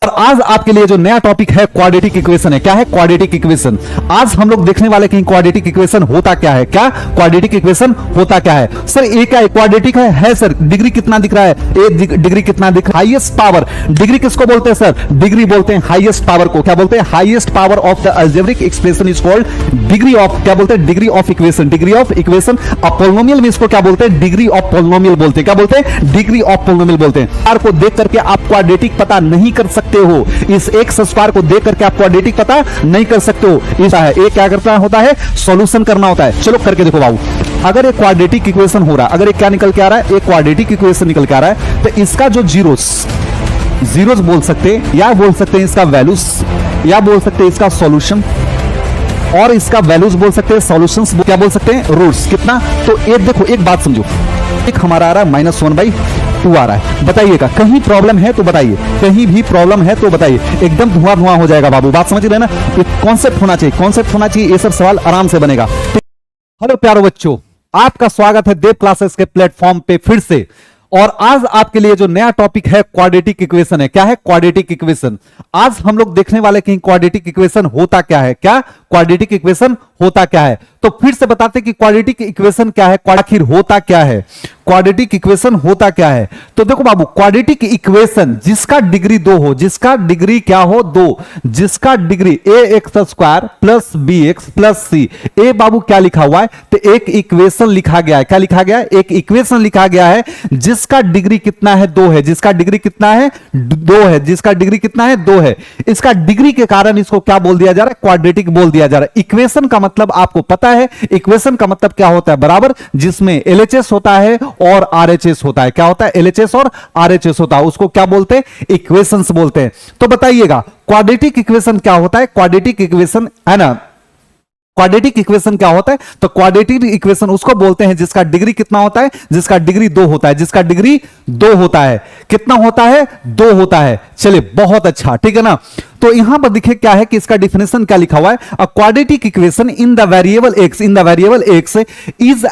और आज आपके लिए जो नया टॉपिक है क्वाड्रेटिक इक्वेशन है। क्या है क्वाड्रेटिक इक्वेशन? आज हम लोग देखने वाले कि क्वाड्रेटिक इक्वेशन होता क्या है। क्या क्वाड्रेटिक इक्वेशन होता क्या है? सर ये क्या है? क्वाड्रेटिक है सर। डिग्री कितना दिख रहा है? ए डिग्री कितना दिख रहा है? Highest power. डिग्री किसको बोलते हैं सर? डिग्री बोलते हैं हाईएस्ट पावर को। क्या बोलते हैं? Highest power of the algebraic expression is called degree of, क्या बोलते हैं? Degree of equation. Degree of equation. अब पोलिनोमियल में इसको क्या बोलते हैं? डिग्री ऑफ पोलिनोमियल बोलते हैं। क्या बोलते हैं? डिग्री ऑफ पोलिनोमियल बोलते हैं। आर को देख करके आप क्वाड्रेटिक पता नहीं कर सकते हो। इस एक्स स्क्वायर को देख करके आप क्वाड्रेटिक पता नहीं कर सकते हो। ऐसा है, ये क्या करना होता है? सॉल्यूशन करना होता है। चलो करके देखो बाबू। अगर एक क्वाड्रेटिक इक्वेशन हो रहा है, अगर एक क्या निकल के आ रहा है? एक क्वाड्रेटिक इक्वेशन निकल के आ रहा है, तो इसका जो जीरोस बोल सकते हैं, या बोल सकते हैं इसका वैल्यूज, या बोल सकते हैं इसका सॉल्यूशन, और इसका वैल्यूज बोल सकते हैं, सॉल्यूशंस क्या बोल सकते हैं? रूट्स। कितना? तो एक देखो, एक बात समझो, एक हमारा आ रहा है -1/2 आ रहा है। बताइएगा कहीं प्रॉब्लम है तो बताइए, कहीं भी प्रॉब्लम है तो बताइए। एकदम धुआं धुआं हो जाएगा बाबू। बात समझ रहे हैं ना? ये कॉन्सेप्ट होना चाहिए, कॉन्सेप्ट होना चाहिए। ये सब सवाल आराम से बनेगा। हेलो प्यारो बच्चों, आपका स्वागत है देव क्लासेस के प्लेटफॉर्म पे फिर से। और आज आपके लिए जो नया टॉपिक है क्वाड्रेटिक इक्वेशन है। क्या है क्वाड्रेटिक इक्वेशन? आज हम लोग देखने वाले कि क्वाड्रेटिक इक्वेशन होता क्या है। क्या क्वाड्रेटिक इक्वेशन होता क्या है? तो फिर से बताते कि क्वाड्रेटिक इक्वेशन क्या है, आखिर होता क्या है, क्वाड्रेटिक इक्वेशन होता क्या है। तो देखो बाबू, क्वाड्रेटिक इक्वेशन जिसका डिग्री 2 हो, जिसका डिग्री क्या हो? 2, जिसका degree ax² plus bx plus c। ए बाबू क्या लिखा हुआ है? तो एक इक्वेशन लिखा गया है। क्या लिखा गया है? एक इक्वेशन लिखा गया है जिसका डिग्री कितना है? 2 है। जिसका डिग्री कितना है? 2 है। जिसका डिग्री कितना है? 2 है। इसका डिग्री के कारण इसको क्या बोल दिया जा रहा है? क्वाड्रेटिक बोल दिया जा रहा है। इक्वेशन का मतलब आपको पता है, इक्वेशन का मतलब क्या होता है? बराबर, जिसमें LHS होता है और RHS होता है। क्या होता है? LHS और RHS होता है। उसको क्या बोलते हैं? इक्वेशंस बोलते हैं। तो बताइएगा क्वाड्रेटिक इक्वेशन क्या होता है? क्वाड्रेटिक इक्वेशन है ना, क्वाड्रेटिक इक्वेशन क्या होता है? तो क्वाड्रेटिक इक्वेशन उसको बोलते हैं जिसका डिग्री कितना होता है? जिसका डिग्री 2 होता है। जिसका डिग्री 2 होता है। कितना होता है? 2 होता है। चलिए बहुत अच्छा, ठीक है ना। तो यहां पर देखिए क्या है कि इसका डिफिनेशन क्या लिखा हुआ है? A quadratic equation in the variable x is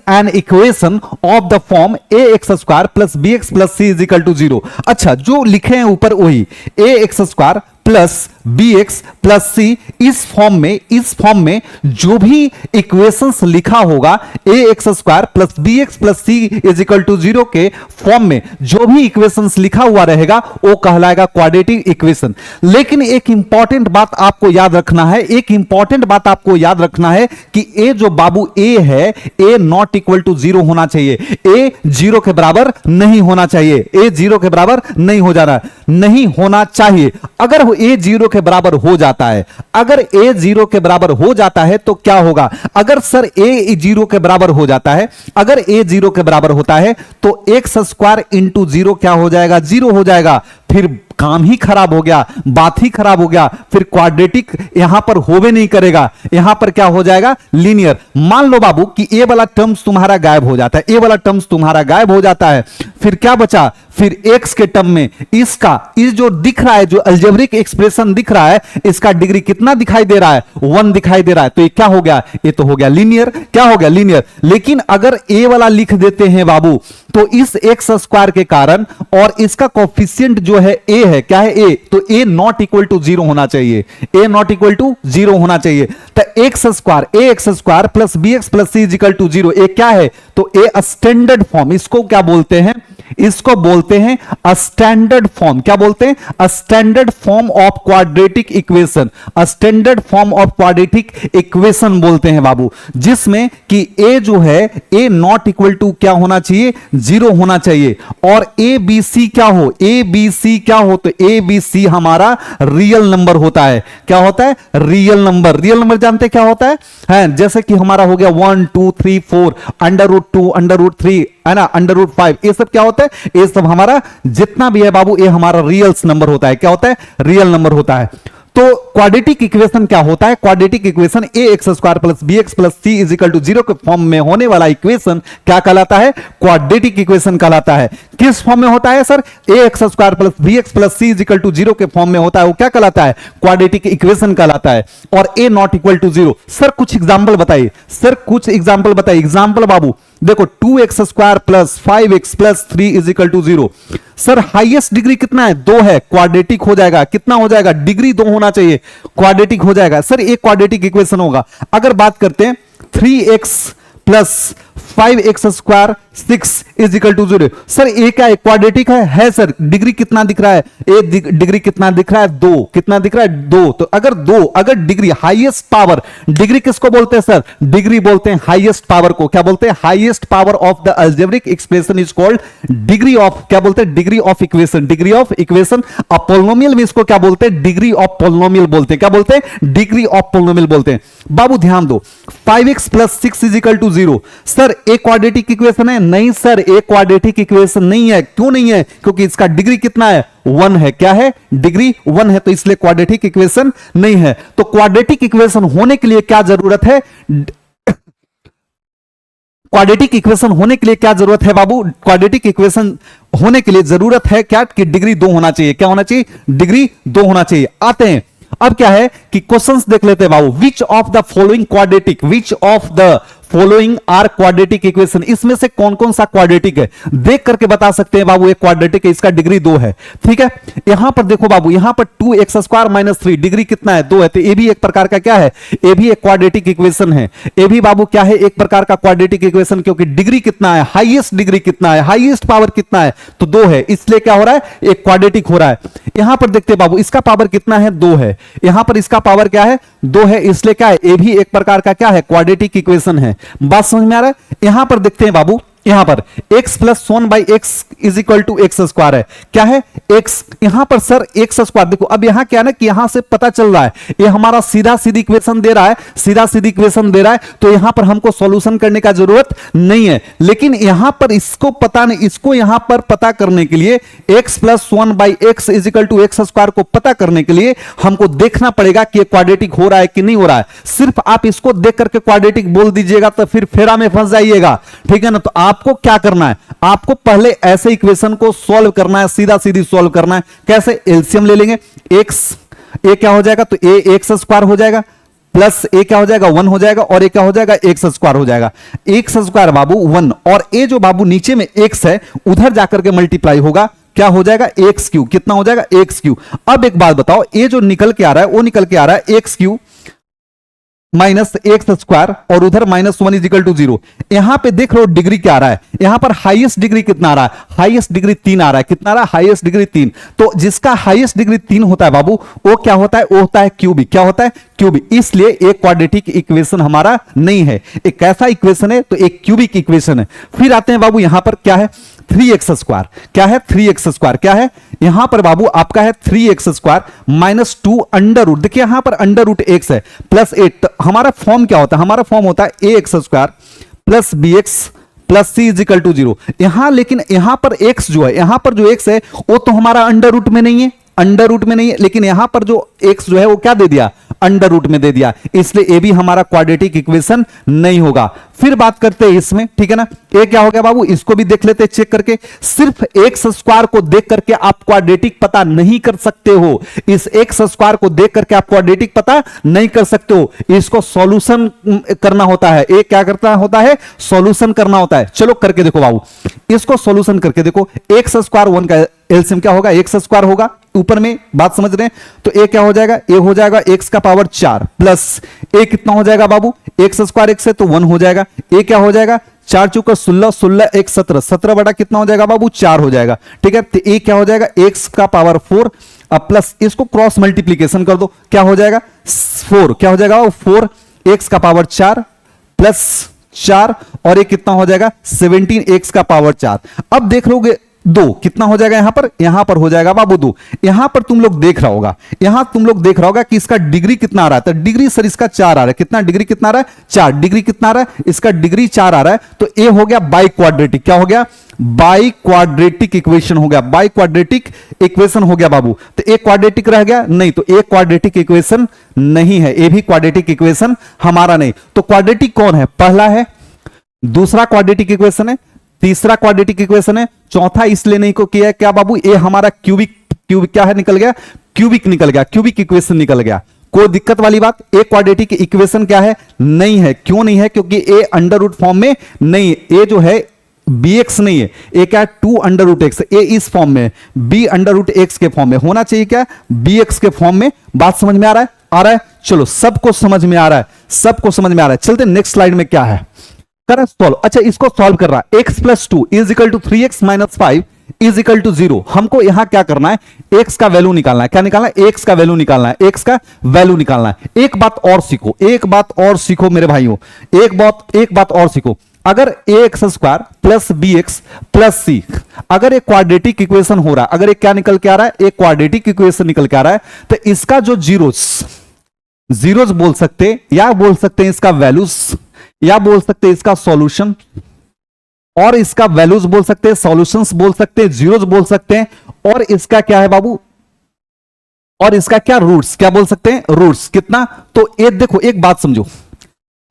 an equation of the form ax² plus bx plus c is equal to 0। अच्छा, जो लिखे हैं ऊपर वही ax² plus bx plus c। इस फॉर्म में जो भी इक्वेशंस लिखा होगा ax² plus bx plus c is equal to 0 के फॉर्म में जो भी इक्वेशंस लिखा हुआ रहेगा वो कहलाएगा क्वाड्रेटिक इक्वेशन। लेकिन एक इंपॉर्टेंट बात आपको याद रखना है, एक इंपॉर्टेंट बात आपको याद रखना है कि a जो बाबू a है, a नॉट इक्वल टू 0 होना चाहिए। a 0 के बराबर नहीं होना चाहिए। a 0 के बराबर नहीं हो जाना, नहीं होना चाहिए। अगर a 0 के बराबर हो जाता है, अगर a 0 के बराबर हो जाता है तो क्या होगा? अगर सर a 0 के बराबर हो जाता है, अगर a 0 के बराबर होता है तो x² इंटू 0 क्या हो जाएगा? 0 हो जाएगा। फिर काम ही खराब हो गया, बात ही खराब हो गया। फिर क्वाड्रेटिक यहां पर होवे नहीं करेगा, यहां पर क्या हो जाएगा? लीनियर। मान लो बाबू कि ए वाला टर्म्स तुम्हारा गायब हो जाता है, ए वाला टर्म्स तुम्हारा गायब हो जाता है। फिर क्या बचा? फिर एक्स के टर्म में इसका, इस जो दिख रहा है, जो अलजेब्रिक एक्सप्रेशन दिख रहा है, इसका डिग्री कितना दिखाई दे रहा है? 1 दिखाई दे रहा है। तो ये क्या हो गया? ये तो हो गया लीनियर। क्या हो गया? लीनियर। लेकिन अगर ए वाला लिख देते हैं बाबू, तो इस x² के कारण और इसका कोफिशिएंट जो है a है, क्या है? a, तो a नॉट इक्वल टू 0 होना चाहिए। a नॉट इक्वल टू 0 होना चाहिए। तो ax² plus bx plus c is equal to 0। A क्या है? तो a स्टैंडर्ड फॉर्म। इसको क्या बोलते हैं? इसको बोलते हैं स्टैंडर्ड फॉर्म। क्या बोलते हैं? Standard form of quadratic equation. Standard form of quadratic equation बोलते हैं बाबू, जिसमें कि a जो है, a नॉट इक्वल टू क्या होना चाहिए? 0 होना चाहिए। और a b c क्या हो? a b c क्या हो? तो a b c हमारा रियल नंबर होता है। क्या होता है? Real number. रियल नंबर जानते क्या होता है? जैसे कि हमारा हो गया 1 2 3 4 √2 √3 है ना, √5। ये सब क्या होता है? ये सब हमारा जितना भी है बाबू, ये हमारा रियल्स नंबर होता है। क्या होता है? रियल नंबर होता है। तो क्वाड्रेटिक इक्वेशन क्या होता है? Quadratic equation ax² plus bx plus c is equal to 0 के फॉर्म में होने वाला इक्वेशन क्या कहलाता है? क्वाड्रेटिक इक्वेशन कहलाता है। किस फॉर्म में होता है sir? ax² plus bx plus c is equal to 0 के फॉर्म में होता है। वो क्या कहलाता है? क्वाड्रेटिक इक्वेशन कहलाता है। और a not equal to 0। Sir कुछ एग्जाम्पल बताइए, सर कुछ एग्जाम्पल बताइए। एग्जाम्पल बाबू, देखो 2x² plus 5x plus 3 is equal to 0। Sir highest degree कितना है? 2 है, क्वाड्रेटिक हो जाएगा। कितना हो जाएगा? डिग्री 2 होना चाहिए, क्वाड्रेटिक हो जाएगा। सर एक क्वाड्रेटिक इक्वेशन होगा। अगर बात करते हैं 3x plus 5x² 6 is equal to 0। Sir A क्या है? क्वाड्रेटिक है सर। डिग्री कितना दिख रहा है? ए डिग्री कितना दिख रहा है? 2। कितना दिख रहा है? 2। तो अगर डिग्री हाईएस्ट पावर, डिग्री किसको बोलते हैं सर? डिग्री बोलते हैं हाईएस्ट पावर को। क्या बोलते हैं? Highest power of the algebraic expression is called degree of, क्या बोलते हैं? Degree of equation. Degree of equation. A polynomial में इसको क्या बोलते हैं? डिग्री ऑफ पोलिनोमियल बोलते हैं। क्या बोलते हैं? डिग्री ऑफ पोलिनोमियल बोलते हैं। बाबू ध्यान दो, 5x plus 6 is equal to 0। Sir एक क्वाड्रेटिक इक्वेशन है? नहीं सर, एक क्वाड्रेटिक इक्वेशन नहीं है। क्यों नहीं है? क्योंकि इसका डिग्री कितना है? 1 है। क्या है? डिग्री 1 है, तो इसलिए क्वाड्रेटिक इक्वेशन नहीं है। तो क्वाड्रेटिक इक्वेशन होने के लिए क्या जरूरत है? क्वाड्रेटिक इक्वेशन होने के लिए क्या जरूरत है बाबू? क्वाड्रेटिक इक्वेशन होने के लिए जरूरत है क्या? कि डिग्री 2 होना चाहिए। क्या होना चाहिए? डिग्री 2 होना चाहिए। आते हैं, अब क्या है कि क्वेश्चंस देख लेते हैं बाबू। Which of the following quadratic, which of the following are quadratic equation, इसमें से कौन कौन सा क्वाड्रेटिक है? देख करके बता सकते हैं बाबू एक क्वाड्रेटिक है, इसका डिग्री 2 है। ठीक है, यहां पर देखो बाबू, यहां पर 2x² माइनस 3 डिग्री कितना है? 2 है। तो ये भी एक प्रकार का क्या है? ये भी एक क्वाड्रेटिक इक्वेशन है। ये भी बाबू क्या है? एक प्रकार का क्वाड्रेटिक इक्वेशन, क्योंकि डिग्री कितना है? हाईएस्ट डिग्री कितना है? हाईएस्ट पावर कितना है? तो 2 है, इसलिए क्या हो रहा है? एक क्वाड्रेटिक हो रहा है। यहां पर देखते बाबू, इसका पावर कितना है? 2 है। यहां पर इसका पावर क्या है? 2 है, इसलिए क्या है? ये भी एक प्रकार का क्या है? क्वाड्रेटिक इक्वेशन है। बात समझ में आ रहा है? यहां पर देखते हैं बाबू, यहां पर x plus 1 by x is equal to x square है। क्या है? x। यहां पर सर एक्स स्क्वायर देखो, अब यहां क्या है ना कि यहां से पता चल रहा है ये हमारा सीधा सीधी इक्वेशन दे रहा है, सीधा सीधी इक्वेशन दे रहा है, तो यहां पर हमको सॉल्यूशन करने का जरूरत नहीं है। लेकिन यहां पर इसको पता नहीं, इसको यहां पर पता करने के लिए x plus 1 by x is equal to x square को पता करने के लिए हमको देखना पड़ेगा कि क्वाड्रेटिक हो रहा है कि नहीं हो रहा है। सिर्फ आप इसको देख करके क्वाड्रेटिक बोल दीजिएगा तो फिर फेरा में फंस जाइएगा। ठीक है ना? तो आपको क्या करना है? आपको पहले ऐसे इक्वेशन को सॉल्व करना है, सीधा सीधी सॉल्व करना है। कैसे? एलसीएम ले लेंगे। x ए क्या हो जाएगा? तो ए एक्स स्क्वायर हो जाएगा, प्लस ए क्या हो जाएगा? 1 हो जाएगा, और ए क्या हो जाएगा? एक्स स्क्वायर हो जाएगा। एक्स स्क्वायर बाबू 1, और ए जो बाबू नीचे में x है उधर जाकर के मल्टीप्लाई होगा, क्या हो जाएगा? X Q. कितना हो जाएगा? X Q. अब एक बात बताओ, ए जो निकल के आ रहा है वो निकल के आ रहा है x Q minus x square, और उधर -1 इज इक्वल टू 0। यहां पे देख लो डिग्री क्या आ रहा है, यहां पर हाईएस्ट डिग्री कितना आ रहा है? हाईएस्ट डिग्री 3 आ रहा है। कितना आ रहा है? Highest degree 3। तो जिसका हाईएस्ट डिग्री 3 होता है बाबू, वो क्या होता है? वो होता है क्यूबिक। क्या होता है? क्यूबिक। इसलिए एक क्वाड्रेटिक इक्वेशन हमारा नहीं है। एक कैसा इक्वेशन है? तो एक क्यूबिक इक्वेशन है। फिर आते हैं बाबू, यहां पर क्या है? 3x²। क्या है? 3x²। क्या है? यहां पर बाबू आपका है 3x² माइनस 2 अंडर रूट, देखिए यहां पर अंडर रूट x है, प्लस 8। हमारा फॉर्म क्या होता है? हमारा फॉर्म होता है ax² plus bx plus c is equal to 0। यहां लेकिन यहां पर x जो है, यहां पर जो x है वो तो हमारा अंडर रूट में नहीं है, अंडर रूट में नहीं है, लेकिन यहां पर जो x जो है वो क्या दे दिया? अंडर रूट में दे दिया, इसलिए ये भी हमारा क्वाड्रेटिक इक्वेशन नहीं होगा। फिर बात करते हैं इसमें, ठीक है ना? ये क्या हो गया बाबू? इसको भी देख लेते हैं चेक करके। सिर्फ एक्स स्क्वायर को देख करके आप क्वाड्रेटिक पता नहीं कर सकते हो। इस एक्स स्क्वायर को देख करके आप क्वाड्रेटिक पता नहीं कर सकते हो, इसको सॉल्यूशन करना होता है। ये क्या करना होता है? सॉल्यूशन करना होता है। चलो करके देखो बाबू, इसको सॉल्यूशन करके देखो। एक्स स्क्वायर 1 का एलसीएम क्या होगा? एक्स स्क्वायर होगा। ऊपर में बात समझ रहे हैं? तो ए क्या हो जाएगा? ए हो जाएगा एक्स का पावर 4 प्लस ए कितना हो जाएगा बाबू? एक्स स्क्वायर एक्स है तो 1 हो जाएगा। ए क्या हो जाएगा? 4 चौका 16, 16 एक 17, 17 बटा कितना हो जाएगा बाबू? 4 हो जाएगा। ठीक है, तो ए क्या हो जाएगा? एक्स का पावर 4, अब प्लस इसको क्रॉस मल्टीप्लीकेशन कर दो, क्या हो जाएगा? 4। क्या हो जाएगा? 4 एक्स का पावर 4 प्लस 4, और एक कितना हो जाएगा? 17 एक्स का पावर 4। अब देख लोगे 2 कितना हो जाएगा? यहां पर हो जाएगा बाबू 2। यहां पर तुम लोग देख रहा होगा, यहां तुम लोग देख रहा होगा कि इसका डिग्री कितना आ रहा है? तो डिग्री सर इसका 4 आ रहा है। कितना डिग्री कितना आ रहा है? 4। डिग्री कितना आ रहा है? इसका डिग्री 4 आ रहा है। तो ए हो गया बाई क्वाड्रेटिक। क्या हो गया? बाई क्वाड्रेटिक इक्वेशन हो गया। बाई क्वाड्रेटिक इक्वेशन हो गया बाबू। तो एक क्वाड्रेटिक रह गया नहीं, तो एक क्वाड्रेटिक इक्वेशन नहीं है, ये भी क्वाड्रेटिक इक्वेशन हमारा नहीं। तो क्वाड्रेटिक कौन है? पहला है, दूसरा क्वाड्रेटिक इक्वेशन है, तीसरा क्वाड्रेटिक इक्वेशन है, चौथा इसलिए नहीं को किया क्या बाबू? ये हमारा क्यूबिक क्या है? निकल गया क्यूबिक, निकल गया क्यूबिक इक्वेशन निकल गया। कोई दिक्कत वाली बात? ए क्वाड्रेटिक इक्वेशन क्या है? नहीं है। क्यों नहीं है? क्योंकि ए अंडर रूट फॉर्म में नहीं है। ए जो है bx नहीं है, ए क्या है? 2 अंडर रूट एक्स। ए इस फॉर्म में, b अंडर रूट एक्स के फॉर्म में होना चाहिए क्या? bx के फॉर्म में। बात समझ में आ रहा है? आ रहा है? चलो, सबको समझ में आ रहा है, सबको समझ में आ रहा है। चलते नेक्स्ट स्लाइड में क्या है, करें सॉल्व। अच्छा, इसको सॉल्व कर रहा है। x plus 2 is equal to 3x minus 5 is equal to 0। हमको यहां क्या करना है? x का वैल्यू निकालना है। क्या निकालना है? x का वैल्यू निकालना है। x का वैल्यू निकालना है। एक बात और सीखो, एक बात और सीखो मेरे भाइयों, एक बात और सीखो। अगर ax square plus bx plus c, अगर एक क्वाड्रेटिक इक्वेशन हो रहा है, अगर एक क्या निकल के आ रहा है? एक क्वाड्रेटिक इक्वेशन निकल के आ रहा है, तो इसका जो जीरोस बोल सकते, या बोल सकते हैं इसका वैल्यूज, या बोल सकते हैं इसका सॉल्यूशन, और इसका वैल्यूज बोल सकते हैं, सॉल्यूशंस बोल सकते हैं, जीरोस बोल सकते हैं, और इसका क्या है बाबू? और इसका क्या? रूट्स। क्या बोल सकते हैं? रूट्स। कितना? तो ये देखो, एक बात समझो,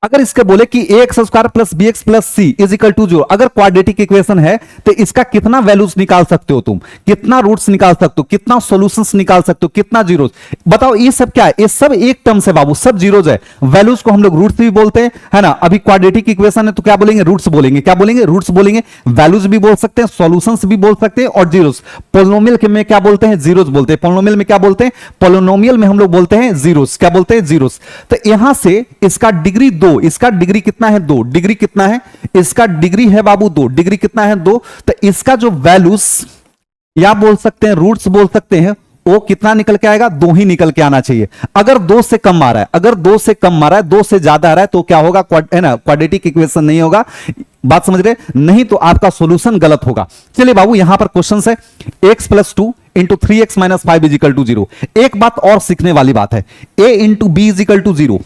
अगर इसके बोले कि ax square plus bx plus c is equal to 0, अगर क्वाड्रेटिक इक्वेशन है तो इसका कितना वैल्यूज निकाल सकते हो तुम? कितना रूट्स निकाल सकते हो? कितना सॉल्यूशंस निकाल सकते हो? कितना जीरोस? बताओ, ये सब क्या है? ये सब एक टर्म से बाबू, सब जीरोस है। वैल्यूज को हम लोग रूट्स भी बोलते हैं, है ना। अभी क्वाड्रेटिक इक्वेशन है तो क्या बोलेंगे? रूट्स बोलेंगे। क्या बोलेंगे? रूट्स बोलेंगे। वैल्यूज भी बोल सकते हैं, सॉल्यूशंस भी बोल सकते हैं, और जीरोस। पोलिनोमियल में क्या बोलते हैं? जीरोस बोलते हैं। पोलिनोमियल में क्या बोलते हैं? पोलिनोमियल में हम लोग बोलते हैं जीरोस। क्या बोलते हैं? जीरोस। तो यहां से इसका डिग्री 2, इसका डिग्री कितना है? 2। डिग्री कितना है? इसका डिग्री है बाबू 2। डिग्री कितना है? 2। तो इसका जो वैल्यूज, या बोल सकते हैं रूट्स बोल सकते हैं, वो कितना निकल के आएगा? 2 ही निकल के आना चाहिए। अगर 2 से कम आ रहा है, अगर 2 से कम आ रहा है, 2 से ज्यादा आ रहा है, तो क्या होगा? है ना, क्वाड्रेटिक इक्वेशन नहीं होगा। बात समझ रहे? नहीं तो आपका सॉल्यूशन गलत होगा। चलिए बाबू, यहां पर क्वेश्चन है x plus 2 into 3x minus 5 is equal to 0। एक बात और सीखने वाली बात है, a into b is equal to 0।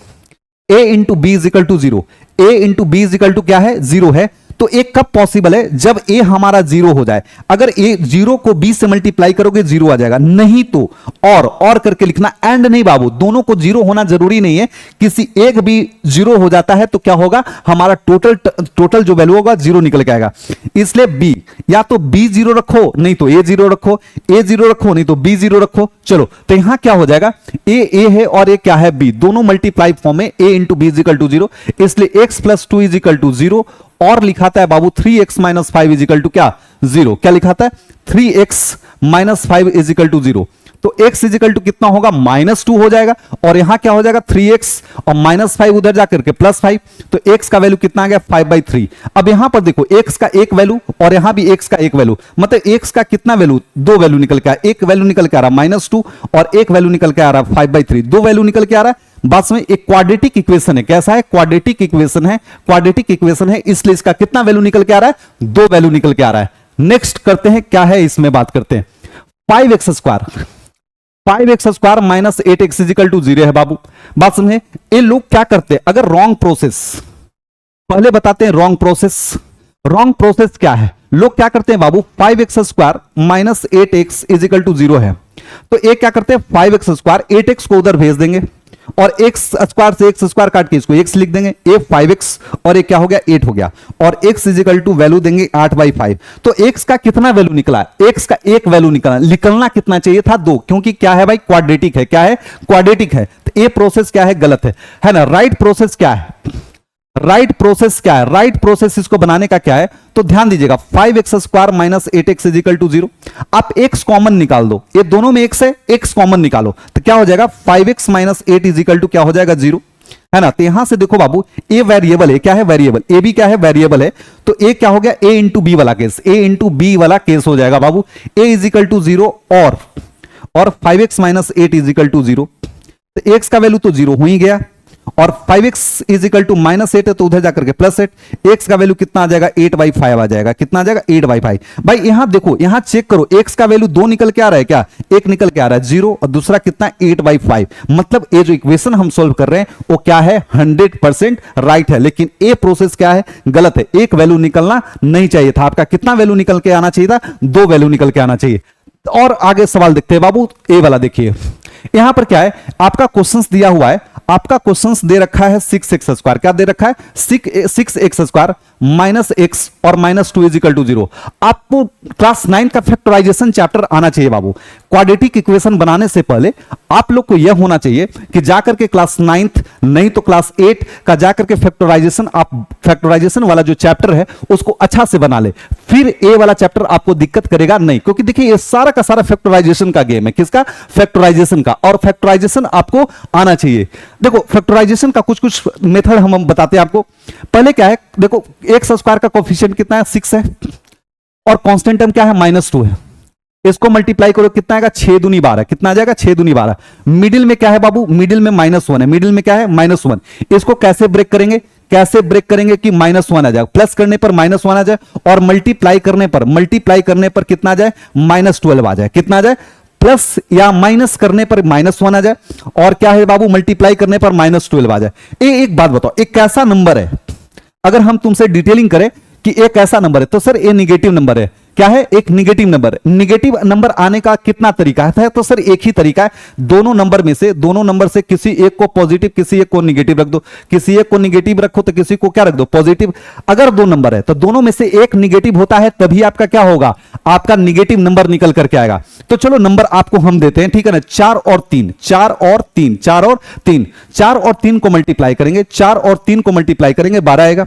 a into b is equal to 0। a into b is equal to क्या है? 0 है। तो एक कब पॉसिबल है? जब a हमारा 0 हो जाए। अगर a 0 को b से मल्टीप्लाई करोगे 0 आ जाएगा, नहीं तो और करके लिखना, एंड नहीं बाबू, दोनों को 0 होना जरूरी नहीं है। किसी एक भी 0 हो जाता है तो क्या होगा? हमारा टोटल जो वैल्यू होगा 0 निकल के आएगा। इसलिए b, या तो b 0 रखो, नहीं तो a 0 रखो, a 0 रखो, नहीं तो b 0 रखो। चलो, तो यहां क्या हो जाएगा? a है और a क्या है? b। दोनों मल्टीप्लाई फॉर्म में, a into b is equal to 0। इसलिए x plus 2 is equal to 0, और लिखाता है बाबू 3x minus 5 is equal to क्या? 0। क्या लिखाता है? 3x minus 5 is equal to 0। तो x इज इक्वल टू कितना होगा? -2 हो जाएगा, और यहां क्या हो जाएगा? 3x और -5 उधर जाकर के +5, तो x का वैल्यू कितना आ गया? 5/3। अब यहां पर देखो, x का एक वैल्यू और यहां भी x का एक वैल्यू, मतलब x का कितना वैल्यू? 2 वैल्यू निकल के आ, एक वैल्यू निकल के आ रहा -2 और एक वैल्यू निकल के आ रहा 5/3। 2 वैल्यू निकल के आ रहा है। बात में एक क्वाड्रेटिक इक्वेशन है। कैसा है? क्वाड्रेटिक इक्वेशन है। क्वाड्रेटिक इक्वेशन है, इसलिए इसका कितना वैल्यू निकल के आ रहा है? 2 वैल्यू निकल के आ रहा है। नेक्स्ट करते हैं, क्या है इसमें बात करते हैं। 5x square minus 8x is equal to 0 है बाबू। बात समझे? ये लोग क्या करते हैं? अगर रॉन्ग प्रोसेस, पहले बताते हैं रॉन्ग प्रोसेस। रॉन्ग प्रोसेस क्या है? लोग क्या करते हैं बाबू? 5x square minus 8x is equal to 0 है, तो ये क्या करते हैं? 5x स्क्वायर 8x को उधर भेज देंगे, और x स्क्वायर से x स्क्वायर काट के इसको x लिख देंगे। ये 5x और ये क्या हो गया? 8 हो गया, और x is equal to value देंगे 8/5। तो x का कितना वैल्यू निकला? x का एक वैल्यू निकलना कितना चाहिए था? 2, क्योंकि क्या है भाई? क्वाड्रेटिक है। क्या है? क्वाड्रेटिक है। तो ये प्रोसेस क्या है? गलत है ना। राइट प्रोसेस क्या है? राइट प्रोसेस क्या है? राइट प्रोसेस इसको बनाने का क्या है? तो ध्यान दीजिएगा, 5x square minus 8x is equal to 0। आप x कॉमन निकाल दो, ये दोनों में x है, x कॉमन निकालो तो क्या हो जाएगा? 5x minus 8 is equal to क्या हो जाएगा? 0, है ना। तो यहां से देखो बाबू, a वेरिएबल है। क्या है? वेरिएबल। a भी क्या है? वेरिएबल है। तो a क्या हो गया? a इंटू बी वाला केस, a इंटू बी वाला केस हो जाएगा बाबू। a इज इक्वल टू 0 और 5x minus 8 is equal to 0। तो x का वैल्यू तो 0 हो ही गया, और 5x इज इक्वल टू -8 है तो उधर जाकर के +8। x का वैल्यू कितना आ जाएगा? 8/5 आ जाएगा। कितना आ जाएगा? 8/5। भाई यहां देखो, यहां चेक करो, x का वैल्यू 2 निकल के आ रहा है क्या? एक निकल के आ रहा है 0, और दूसरा कितना? 8/5। मतलब ये जो इक्वेशन हम सोल्व कर रहे हैं वो क्या है? 100% राइट है, लेकिन ये प्रोसेस क्या है? गलत है। एक वैल्यू निकलना नहीं चाहिए था। आपका कितना वैल्यू निकल के आना चाहिए था? 2 वैल्यू निकल के आना चाहिए। और आगे सवाल देखते हैं बाबू, ए वाला देखिए। यहां पर क्या है? आपका क्वेश्चंस दिया हुआ है, आपका क्वेश्चंस दे रखा है 6x स्क्वायर। क्या दे रखा है? 6x स्क्वायर माइनस x और -2 इज इक्वल टू 0। आपको क्लास 9 का फैक्टराइजेशन चैप्टर आना चाहिए बाबू। क्वाड्रेटिक इक्वेशन बनाने से पहले आप लोग को यह होना चाहिए कि जाकर के क्लास 9th नहीं तो क्लास 8 का जाकर के फैक्टराइजेशन, आप फैक्टराइजेशन वाला जो चैप्टर है उसको अच्छा से बना ले, फिर ए वाला चैप्टर आपको दिक्कत करेगा नहीं। क्योंकि देखिए ये सारा का सारा फैक्टराइजेशन का गेम है। किसका? फैक्टराइजेशन का। और फैक्टराइजेशन आपको आना चाहिए। देखो फैक्टराइजेशन का कुछ कुछ मेथड हम बताते हैं आपको। पहले क्या है, देखो एक्स स्क्वायर का कोफिशिएंट कितना है? 6 है, और कांस्टेंट टर्म क्या है? -2 है। इसको मल्टीप्लाई करो, कितना आएगा? 6 दूनी 12। कितना आ जाएगा? 6 दूनी 12। मिडिल में क्या है बाबू? मिडिल में -1 है। मिडिल में क्या है? -1। इसको कैसे ब्रेक करेंगे? कैसे ब्रेक करेंगे कि -1 आ जाए, प्लस करने पर -1 आ जाए, और मल्टीप्लाई करने पर कितना आ जाए? -12 आ जाए। कितना आ जाए? प्लस या माइनस करने पर -1 आ जाए, और क्या है बाबू? मल्टीप्लाई करने पर -12 आ जाए। एक बात बताओ, एक कैसा नंबर है, अगर हम तुमसे डिटेलिंग करें कि एक ऐसा नंबर है, तो सर ये निगेटिव नंबर है। क्या है? एक निगेटिव नंबर। निगेटिव नंबर आने का कितना तरीका है? तो सर एक ही तरीका है, दोनों नंबर से किसी एक को पॉजिटिव, किसी एक को निगेटिव रख दो। किसी एक को निगेटिव रखो तो किसी को क्या रख दो? पॉजिटिव। अगर दो नंबर है तो दोनों में से एक निगेटिव होता है, तभी आपका क्या होगा? आपका निगेटिव नंबर निकल करके आएगा। तो चलो नंबर आपको हम देते हैं, ठीक है ना? 4 और 3, 4 और 3, 4 और 3, 4 और 3 को मल्टीप्लाई करेंगे, 4 और 3 को मल्टीप्लाई करेंगे, 12 आएगा।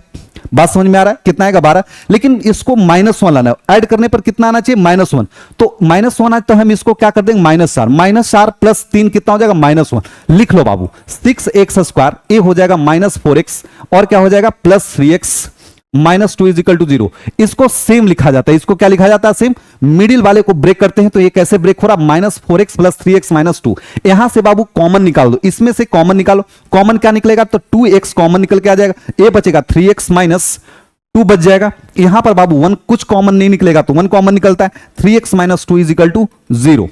बात समझ में आ रहा है? कितना आएगा? 12। लेकिन इसको -1 लाना है, ऐड करने पर कितना आना चाहिए? -1। तो -1 आए तो हम इसको क्या कर देंगे? -4 प्लस 3 कितना हो जाएगा? -1। लिख लो बाबू, 6x², ये हो जाएगा -4x, और क्या हो जाएगा? +3x -2 = 0। इसको सेम लिखा जाता है। इसको क्या लिखा जाता है? सेम। मिडिल वाले को ब्रेक करते हैं, तो ये कैसे ब्रेक हो रहा? -4x + 3x - 2। यहां से बाबू कॉमन निकाल दो, इसमें से कॉमन निकालो। कॉमन क्या निकलेगा? तो 2x कॉमन निकल के आ जाएगा, ये बचेगा 3x - 2 बच जाएगा। यहां पर बाबू 1 कुछ कॉमन नहीं निकलेगा, तो 1 कॉमन निकलता है, 3x - 2 = 0।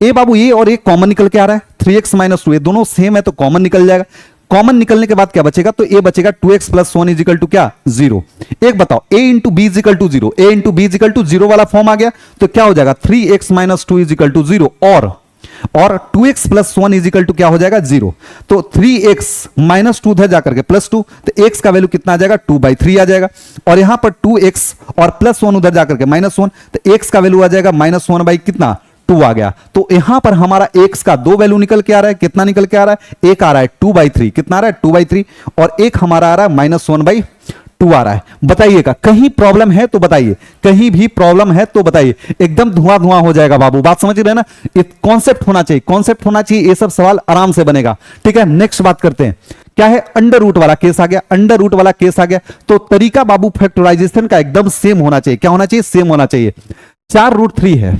ये बाबू ये और ये कॉमन निकल के आ रहा है, 3x - 2, ये दोनों सेम है तो कॉमन निकल जाएगा। कॉमन निकलने के बाद क्या बचेगा? तो ए बचेगा 2x + 1 = क्या? 0। एक बताओ, a × b = 0, a × b = 0 वाला फॉर्म आ गया, तो क्या हो जाएगा? 3x - 2 = 0, और 2x + 1 = क्या हो जाएगा? 0। तो 3x - 2 उधर जाकर के +2, तो x का वैल्यू कितना आ जाएगा? 2/3 आ जाएगा। और यहां पर 2x और +1 उधर जाकर के -1, तो x का वैल्यू आ जाएगा -1 कितना? 2 आ गया। तो यहां पर हमारा x का 2 वैल्यू निकल के आ रहा है। कितना निकल के आ रहा है? एक आ रहा है 2/3। कितना आ रहा है? 2/3। और एक हमारा आ रहा है -1/2 आ रहा है। बताइएगा कहीं प्रॉब्लम है तो बताइए, कहीं भी प्रॉब्लम है तो बताइए। एकदम धुआं धुआं हो जाएगा बाबू। बात समझ रहे हैं ना? कॉन्सेप्ट होना चाहिए, कॉन्सेप्ट होना चाहिए, ये सब सवाल आराम से बनेगा। ठीक है, नेक्स्ट बात करते हैं। क्या है? अंडर रूट वाला केस आ गया। अंडर रूट वाला केस आ गया तो तरीका बाबू फैक्टराइजेशन का एकदम सेम होना चाहिए। क्या होना चाहिए? सेम होना चाहिए। 4√3 है,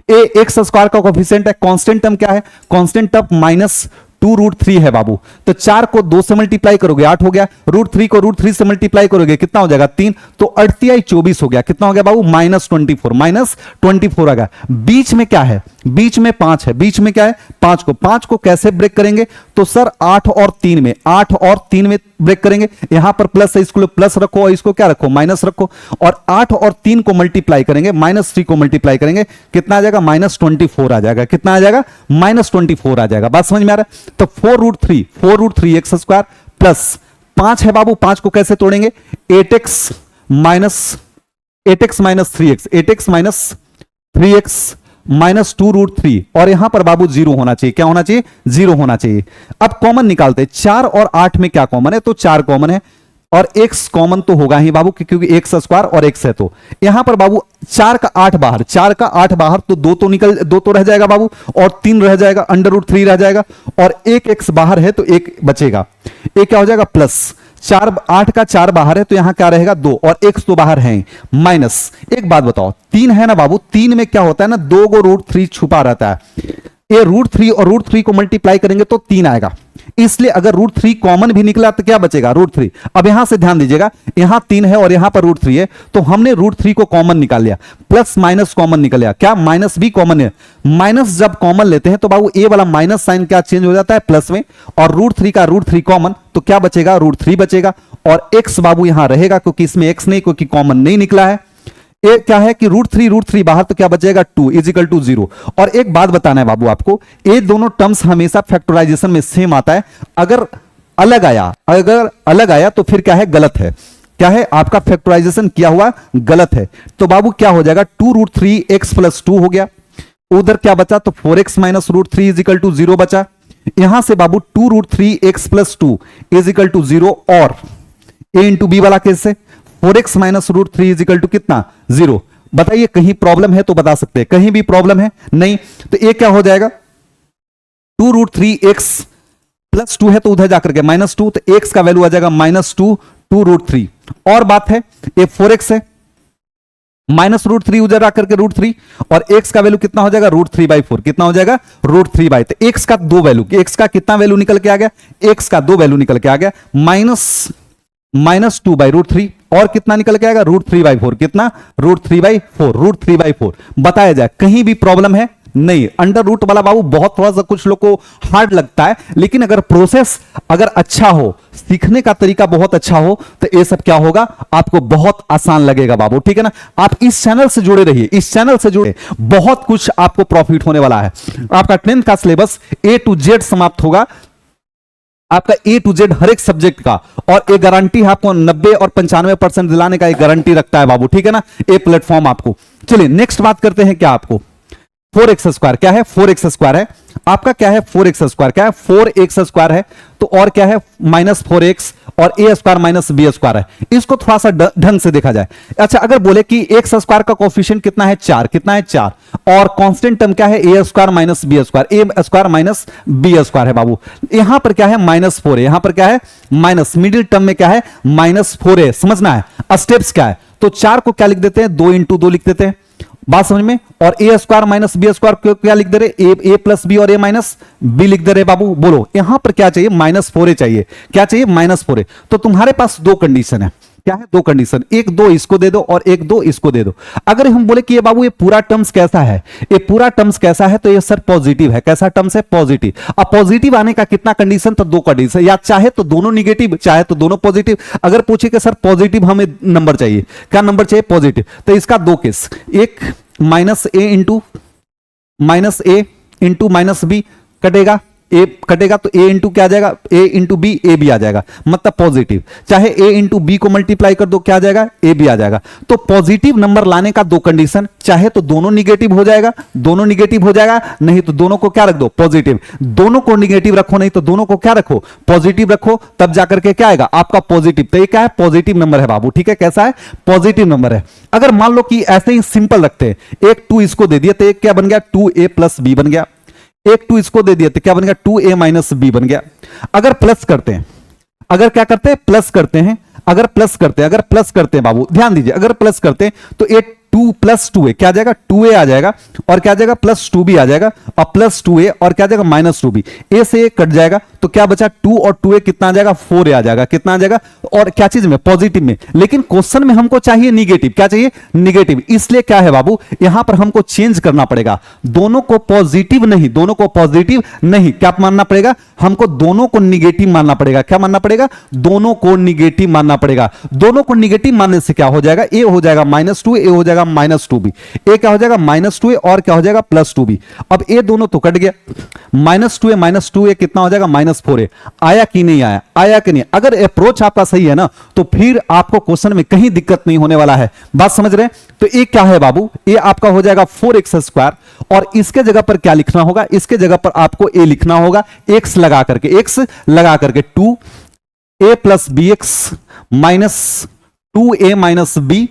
ए x² का कोफिशिएंट है, कांस्टेंट टर्म क्या है? कांस्टेंट टर्म -2√3 है बाबू। तो 4 को 2 से मल्टीप्लाई करोगे 8 हो गया, √3 को √3 से मल्टीप्लाई करोगे कितना हो जाएगा? 3। तो 8 × 24 हो गया। कितना हो गया बाबू? -24 आ गया। बीच में क्या है? बीच में 5 है। बीच में क्या है? 5 को कैसे ब्रेक करेंगे? तो सर 8 और 3 में ब्रेक करेंगे। यहां पर प्लस है, इसको प्लस रखो और इसको क्या रखो? माइनस रखो। और 8 और 3 को मल्टीप्लाई करेंगे, -3 को मल्टीप्लाई करेंगे, कितना आ जाएगा? -24 आ जाएगा। कितना आ जाएगा? -24 आ जाएगा। बात समझ में आ रहा है? तो 4√3 x² प्लस 5 है बाबू। 5 को कैसे तोड़ेंगे? 8x - 3x -2√3, और यहां पर बाबू 0 होना चाहिए। क्या होना चाहिए? 0 होना चाहिए। अब कॉमन निकालते हैं। 4 और 8 में क्या कॉमन है? तो 4 कॉमन है, और x कॉमन तो होगा ही बाबू, क्योंकि x² और x है। तो यहां पर बाबू 4 का 8 बाहर, 4 का 8 बाहर, तो 2 तो रह जाएगा बाबू, और 3 रह जाएगा, अंडर√3 रह जाएगा, और एक x बाहर है तो 1 बचेगा। एक क्या हो जाएगा? प्लस 8 का 4 बाहर है तो यहां क्या रहेगा? 2, और x तो बाहर है, माइनस। एक बात बताओ, 3 है ना बाबू? 3 में क्या होता है ना? 2 को √3 छुपा रहता है। ये √3 और √3 को मल्टीप्लाई करेंगे तो 3 आएगा। इसलिए अगर √3 कॉमन भी निकला तो क्या बचेगा? √3। अब यहां से ध्यान दीजिएगा, यहां 3 है और यहां पर √3 है, तो हमने √3 को कॉमन निकाल लिया, प्लस माइनस कॉमन निकल लिया। क्या? माइनस भी कॉमन है। माइनस जब कॉमन लेते हैं तो बाबू ए वाला माइनस साइन क्या चेंज हो जाता है? प्लस में। और √3 का √3 कॉमन, तो क्या बचेगा? √3 बचेगा। और x बाबू यहां रहेगा, क्योंकि इसमें x नहीं, क्योंकि कॉमन नहीं निकला है। एक क्या है कि √3 बाहर, तो क्या बचेगा? 2 = 0। और एक बात बताना है बाबू आपको, ये दोनों टर्म्स हमेशा फैक्टराइजेशन में सेम आता है। अगर अलग आया तो फिर क्या है? गलत है। क्या है? आपका फैक्टराइजेशन किया हुआ गलत है। तो बाबू क्या हो जाएगा? 2√3x + 2 हो गया, उधर क्या बचा, तो 4x minus root three is equal to 0 बचा। यहां से बाबू 2 root three x plus two is equal to 0, और a इंटू बी वाला केस से 4x minus root three is equal to कितना, 0। बताइए कहीं प्रॉब्लम है तो बता सकते हैं, कहीं भी प्रॉब्लम है नहीं। तो ये क्या हो जाएगा, 2 root three x plus two है तो उधर जाकर के माइनस टू, तो एक्स का वैल्यू आ जाएगा माइनस टू, 2 रूट थ्री। और बात है ये 4x है, माइनस रूट थ्री उधर आकर के रूट थ्री, और एक्स का वैल्यू कितना हो जाएगा, रूट थ्री बाई फोर। कितना हो जाएगा, रूट थ्री बाई। तो एक्स का दो वैल्यू, एक्स का कितना वैल्यू निकल के आ गया, एक्स का दो वैल्यू निकल के आ गया, minus two by root three, और कितना निकल के आएगा, रूट थ्री बाई फोर। कितना, root three by four, root three by four. बताया जाए कहीं भी प्रॉब्लम है नहीं। अंडर रूट वाला बाबू बहुत थोड़ा सा कुछ लोग को हार्ड लगता है, लेकिन अगर प्रोसेस अगर अच्छा हो, सीखने का तरीका बहुत अच्छा हो, तो ये सब क्या होगा, आपको बहुत आसान लगेगा बाबू, ठीक है ना। आप इस चैनल से जुड़े रहिए, इस चैनल से जुड़े, बहुत कुछ आपको प्रॉफिट होने वाला है। आपका 10th का सिलेबस A to Z समाप्त होगा, आपका A to Z हर एक सब्जेक्ट का, और एक गारंटी है आपको 90 और 95% दिलाने का एक गारंटी रखता है बाबू, ठीक है ना, ये प्लेटफॉर्म आपको। चलिए नेक्स्ट बात करते हैं, क्या आपको 4x स्क्वायर, क्या है 4x स्क्वायर है आपका, क्या है 4x स्क्वायर, क्या है 4x स्क्वायर है, तो और क्या है माइनस 4x, और a square minus b square है। इसको थोड़ा सा ढंग से देखा जाए। अच्छा, अगर बोले कि x स्क्वायर का कोफिशिएंट कितना है 4, कितना है 4, और कांस्टेंट टर्म क्या है a square minus b square, a square minus b square है बाबू। यहां पर क्या है माइनस 4 है, यहां पर क्या है माइनस, मिडिल टर्म में क्या है माइनस 4 है, समझना है स्टेप्स क्या है। तो 4 को क्या लिख देते हैं, 2 इंटू 2 लिख देते हैं, बात समझ में। और ए स्क्वायर माइनस बी स्क्वायर क्या लिख दे रहे, ए प्लस बी और ए माइनस बी लिख दे रहे बाबू। बोलो यहां पर क्या चाहिए, माइनस 4 चाहिए, क्या चाहिए माइनस 4। तो तुम्हारे पास दो कंडीशन है, क्या है दो कंडीशन, एक दो इसको दे दो और एक दो इसको दे दो। अगर हम बोले कि ये बाबू ये पूरा टर्म्स कैसा है, ये पूरा टर्म्स कैसा है, तो ये सर पॉजिटिव है। कैसा टर्म्स है, पॉजिटिव। अब पॉजिटिव आने का कितना कंडीशन, तो दो कंडीशन, या चाहे तो दोनों निगेटिव, चाहे तो दोनों पॉजिटिव। अगर पूछे कि सर पॉजिटिव हमें नंबर चाहिए, क्या नंबर चाहिए, पॉजिटिव, तो इसका दो केस, एक माइनस ए इंटू माइनस बी कटेगा, ए कटेगा तो ए इंटू क्या आ जाएगा, ए इंटू बी, ए भी आ जाएगा, मतलब पॉजिटिव। चाहे ए इंटू बी को मल्टीप्लाई कर दो, क्या आ जाएगा, ए भी आ जाएगा। तो पॉजिटिव नंबर लाने का दो कंडीशन, चाहे तो दोनों निगेटिव हो जाएगा, दोनों निगेटिव हो जाएगा, नहीं तो दोनों को क्या रख दो, पॉजिटिव। दोनों को निगेटिव रखो, नहीं तो दोनों को क्या रखो, पॉजिटिव रखो, तब जाकर के क्या आएगा आपका पॉजिटिव। तो ये क्या है, पॉजिटिव नंबर है बाबू, ठीक है, कैसा है, पॉजिटिव नंबर है। अगर मान लो कि ऐसे ही सिंपल रखते हैं, एक 2 इसको दे दिया तो एक क्या बन गया, 2a प्लस बी बन गया। एक 2 इसको दे दिया तो क्या बन गया, 2a माइनस बी बन गया। अगर प्लस करते हैं, अगर क्या करते हैं, प्लस करते हैं, अगर प्लस करते हैं बाबू ध्यान दीजिए, अगर प्लस करते हैं तो ए 2 प्लस 2a क्या आ जाएगा, 2a आ जाएगा, और क्या आ जाएगा प्लस 2b आ जाएगा, और प्लस 2a और क्या आ जाएगा माइनस 2b, a से a कट जाएगा तो क्या बचा 2 और 2a कितना आ जाएगा, 4a आ जाएगा। कितना आ जाएगा, और क्या चीज में, पॉजिटिव में। लेकिन क्वेश्चन में हमको चाहिए निगेटिव, क्या चाहिए, निगेटिव। इसलिए क्या है बाबू, यहां पर हमको चेंज करना पड़ेगा, दोनों को पॉजिटिव नहीं, दोनों को पॉजिटिव नहीं, क्या मानना पड़ेगा हमको, दोनों को निगेटिव मानना पड़ेगा। क्या मानना पड़ेगा, दोनों को निगेटिव मानना पड़ेगा। दोनों को निगेटिव मानने से क्या हो जाएगा, ए हो जाएगा माइनस 2, ए हो जाएगा माइनस 2b, ए क्या हो जाएगा माइनस 2a, और क्या हो जाएगा प्लस 2b। अब ए दोनों तो कट गया, माइनस 2a कितना हो जाएगा माइनस 4a। आया कि नहीं आया, आया कि नहीं। अगर अप्रोच आपका सही है ना, तो फिर आपको क्वेश्चन में कहीं दिक्कत नहीं होने वाला है, बात समझ रहे हैं। तो ये क्या है बाबू, ये आपका हो जाएगा 4x स्क्वायर, और इसके जगह पर क्या लिखना होगा, इसके जगह पर आपको a लिखना होगा, x लगा करके, x लगा करके 2a plus b x minus 2a minus b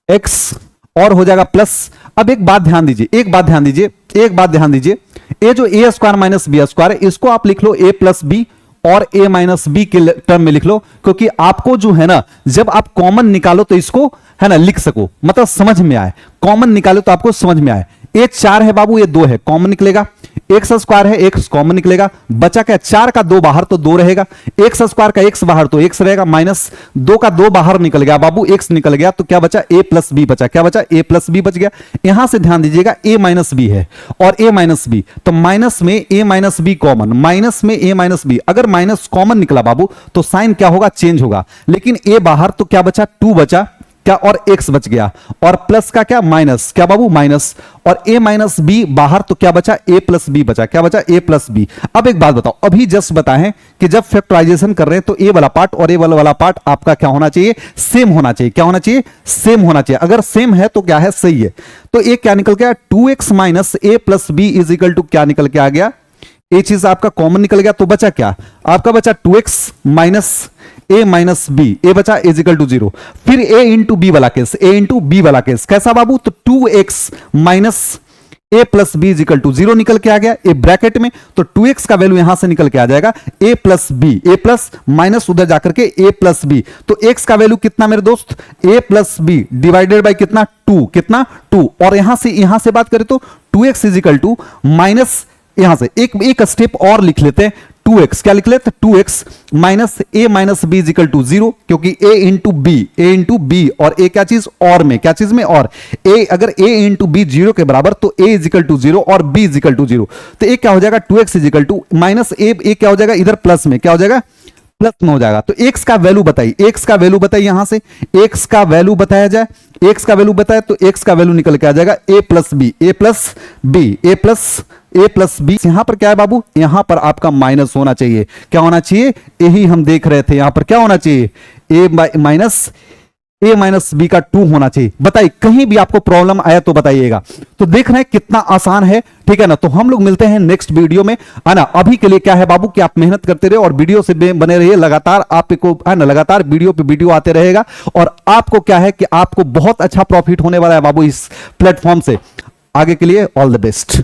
x, और हो जाएगा प्लस। अब एक बात ध्यान दीजिए, एक बात ध्यान दीजिए, एक बात ध्यान दीजिए, ये जो a square minus b square है, इसको आप लिख लो a प्लस बी और a माइनस बी के टर्म में लिख लो, क्योंकि आपको जो है ना, जब आप कॉमन निकालो तो इसको है ना लिख सको, मतलब समझ में आए, कॉमन निकालो तो आपको समझ में आए। ये 4 है बाबू, ये 2 है, कॉमन निकलेगा, एक्स स्क्वायर है, एक्स कॉमन निकलेगा, बचा क्या 4 का 2 बाहर तो 2 रहेगा, एक्स स्क्वायर का x बाहर तो x रहेगा, माइनस 2 का 2 बाहर निकल गया बाबू, x निकल गया, तो क्या बचा a प्लस बी बचा, क्या बचा a प्लस बी बच गया। यहां से ध्यान दीजिएगा a माइनस बी है और a माइनस बी, तो माइनस में a minus b common, minus में a माइनस बी, अगर माइनस कॉमन निकला बाबू तो साइन क्या होगा, चेंज होगा। लेकिन a बाहर तो क्या बचा 2 बचा, क्या, और x बच गया, और प्लस का क्या, माइनस, क्या बाबू, माइनस, और a माइनस बी बाहर, तो क्या बचा, a प्लस बी बचा, क्या बचा, a प्लस बी। अब एक बात बताओ, अभी जस्ट बताएं कि जब फैक्टराइजेशन कर रहे हैं तो a वाला पार्ट और a वाला पार्ट आपका क्या होना चाहिए, सेम होना चाहिए। क्या होना चाहिए, सेम होना चाहिए। अगर सेम है तो क्या है, सही है। तो एक क्या निकल गया, 2x minus a plus B is equal to क्या निकल के आ गया, ए चीज आपका कॉमन निकल गया, तो बचा क्या, आपका बचा 2x minus a minus B, A बचा इज इक्वल टू 0। फिर a इंटू बी वाला केस, a इंटू बी वाला केस कैसा बाबू, तो 2x minus a plus B is equal to 0 निकल के आ गया, ए ब्रैकेट में, तो 2x का वैल्यू यहां से निकल के आ जाएगा a plus b, a plus minus उधर जाकर के a प्लस बी, तो x का वैल्यू कितना मेरे दोस्त, a plus b divided by कितना, 2, कितना 2, और यहां से बात करें तो 2x is equal to minus, यहां से एक स्टेप और लिख लेते हैं, 2x क्या लिख लेते, 2x minus a minus b is equal to 0, क्योंकि a इंटू बी, और a क्या चीज, और में, क्या चीज में, और a, अगर a इंटू बी 0 के बराबर तो a इज इक्वल टू 0 और b इज इक्वल टू 0, तो a क्या हो जाएगा, 2x is equal to minus a क्या हो जाएगा, इधर प्लस में क्या हो जाएगा, प्लस में हो जाएगा। तो x का वैल्यू बताइए, x का वैल्यू बताइए, यहां से x का वैल्यू बताया जाए, x का वैल्यू बताए तो x का वैल्यू निकल के आ जाएगा a plus b, a plus b. यहां पर क्या है बाबू, यहां पर आपका माइनस होना चाहिए, क्या होना चाहिए, यही हम देख रहे थे, यहां पर क्या होना चाहिए, a माइनस बी का 2 होना चाहिए। बताइए कहीं भी आपको प्रॉब्लम आया तो बताइएगा। तो देख रहे हैं कितना आसान है, ठीक है ना। तो हम लोग मिलते हैं नेक्स्ट वीडियो में, है ना। अभी के लिए क्या है बाबू कि आप मेहनत करते रहे और वीडियो से बने रहिए, लगातार आपको, है ना, लगातार वीडियो पे वीडियो आते रहेगा, और आपको क्या है कि आपको बहुत अच्छा प्रॉफिट होने वाला है बाबू इस प्लेटफॉर्म से। आगे के लिए ऑल द बेस्ट।